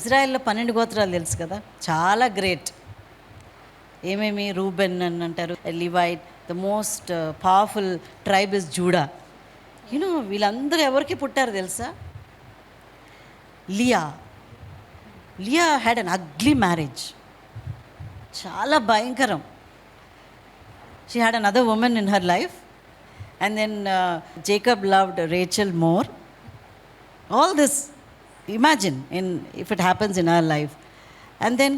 ఇజ్రాయెల్లో 12 గోత్రాలు తెలుసు కదా, చాలా గ్రేట్. ఏమేమి? రూబెన్ అని అంటారు, లివైట్. The most powerful tribe is JUDA. You know వీళ్ళందరూ ఎవరికి పుట్టారు తెలుసా? Liya had an ugly marriage, చాలా భయంకరం. She had another women in her life, and then Jacob loved Rachel more. All this, imagine if it happens in our life. And then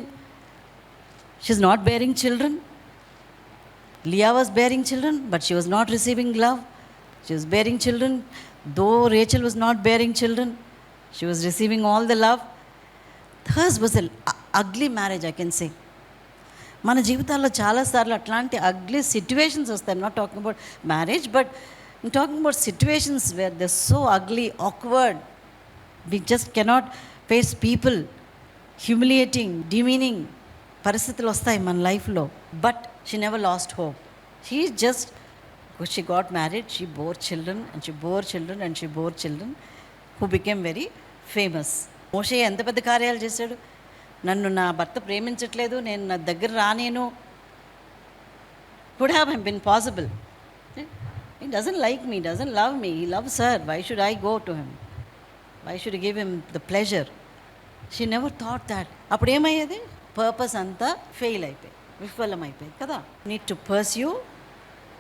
she's not bearing children. Leah was bearing children, but she was not receiving love. She was bearing children, though Rachel was not bearing children. She was receiving all the love. Hers was an ugly marriage, I can say. మన జీవితాల్లో చాలాసార్లు అట్లాంటి ugly situations వస్తాయి. I'm not talking about marriage, but I'm talking about situations where they so ugly, awkward. We just cannot face people. Humiliating, demeaning పరిస్థితులు వస్తాయి మన లైఫ్లో. But she never lost hope. She got married, she bore children and she bore children and she bore children who became very famous. Moshe ఎంత పెద్ద కార్యాలు చేశాడు. నన్ను నా భర్త ప్రేమించట్లేదు, నేను నా దగ్గర రానేను. Could have been possible. He doesn't like me, doesn't love me, he loves her. Why should I go to him? Why should give him the pleasure? She never thought that. అప్పుడు ఏమయ్యేది? పర్పస్ అంతా fail అయిపోయి, విఫలం అయిపోయింది కదా. Need to pursue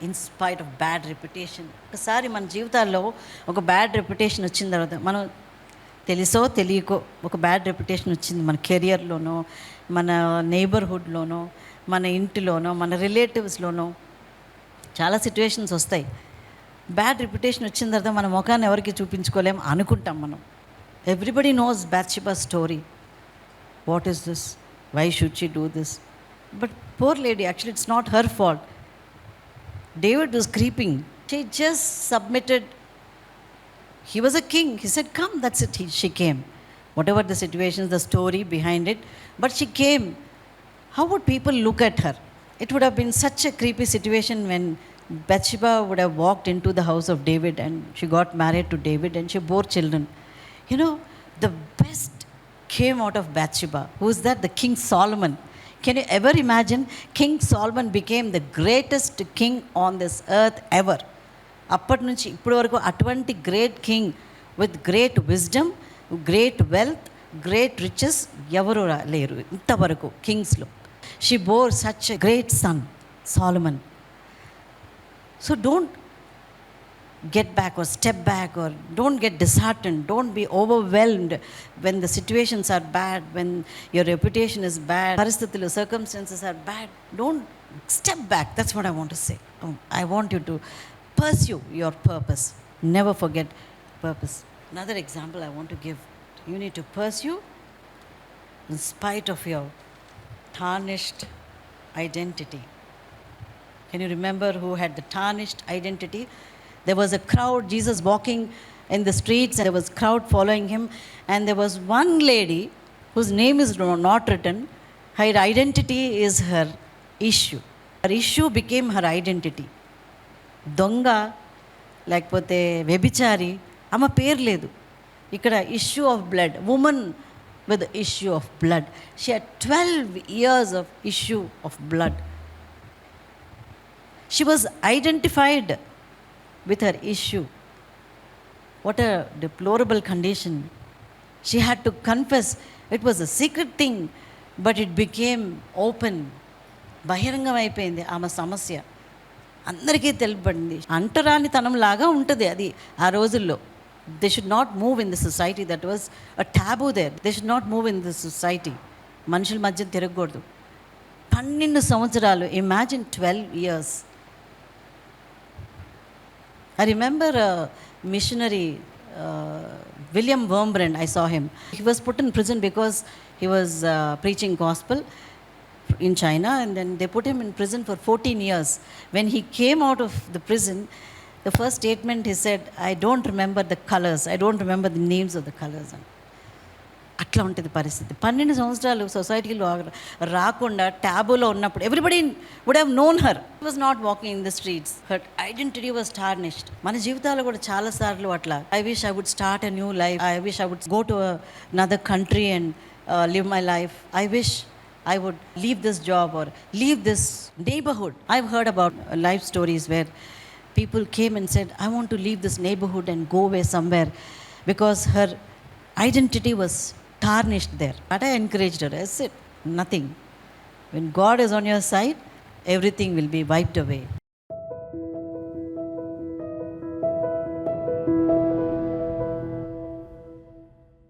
in spite of bad reputation. ఒకసారి మన జీవితాల్లో ఒక బ్యాడ్ రెప్యుటేషన్ వచ్చిన తర్వాత, మనం తెలుసో తెలియకో ఒక బ్యాడ్ రెప్యుటేషన్ వచ్చింది మన కెరియర్లోనో, మన నైబర్హుడ్లోనో, మన ఇంటిలోనో, మన రిలేటివ్స్లోనో చాలా సిచ్యువేషన్స్ వస్తాయి. బ్యాడ్ రెప్యుటేషన్ వచ్చిన తర్వాత మన ముఖాన్ని ఎవరికి చూపించుకోలేం అనుకుంటాం మనం. Everybody knows Bathsheba story. What is this? Why should she do this? But poor lady, actually it's not her fault. David was creeping. She just submitted. He was a king. He said, come, that's it. She came. Whatever the situations, the story behind it, but she came. How would people look at her? It would have been such a creepy situation when Bathsheba would have walked into the house of David and she got married to David and she bore children. You know, the best came out of Bathsheba. Who is that? The King Solomon. Can you ever imagine? King Solomon became the greatest king on this earth ever. అప్పటి నుంచి ఇప్పటి వరకు అటువంటి great king with great wisdom, great wealth, great riches ఎవరు లేరు ఇంతవరకు కింగ్స్లో. She bore such a great son, Solomon. So don't get back or step back, or don't get disheartened. Don't be overwhelmed when the situations are bad, when your reputation is bad, paristithilu, circumstances are bad. Don't step back. That's what I want to say. I want you to pursue your purpose. Never forget purpose. Another example I want to give. You need to pursue in spite of your tarnished identity. Can you remember who had the tarnished identity? There was a crowd, Jesus walking in the streets, and there was a crowd following him, and there was one lady whose name is not written. Her identity is her issue. Her issue became her identity. Donga, లేకపోతే వ్యభిచారి, ఆమె పేరు లేదు. ఇక్కడ issue of blood, women with issue of blood. She had 12 years of issue of blood. She was identified with her issue. What a deplorable condition. She had to confess. It was a secret thing, but it became open. బహిరంగం అయిపోయింది ఆమె సమస్య, అందరికీ తెలియబడింది. అంటరానితనం లాగా ఉంటుంది అది ఆ రోజుల్లో. They should not move in the society. That was a taboo there. They should not move in the society. మనుషుల మధ్య తిరగకూడదు. 12 సంవత్సరాలు. Imagine 12 years. I remember a missionary, William Wormbrand. I saw him. He was put in prison because he was preaching gospel in China, and then they put him in prison for 14 years. When he came out of the prison, the first statement he said, I don't remember the colors. I don't remember the names of the colors. అట్లా ఉంటుంది పరిస్థితి. 12 సంవత్సరాలు సొసైటీలో రాకుండా ట్యాబులో ఉన్నప్పుడు everybody would have known her. She was not walking in the streets. Her identity was tarnished. మన జీవితాల్లో కూడా చాలాసార్లు అట్లా, I wish I would start a new life, I wish I would go to another country and live my life. I wish I would leave this job or leave this neighborhood. I've heard about life stories where people came and said, I want to leave this neighborhood and go away somewhere because her identity was tarnished there. But I encouraged her. I said, nothing. When God is on your side, everything will be wiped away.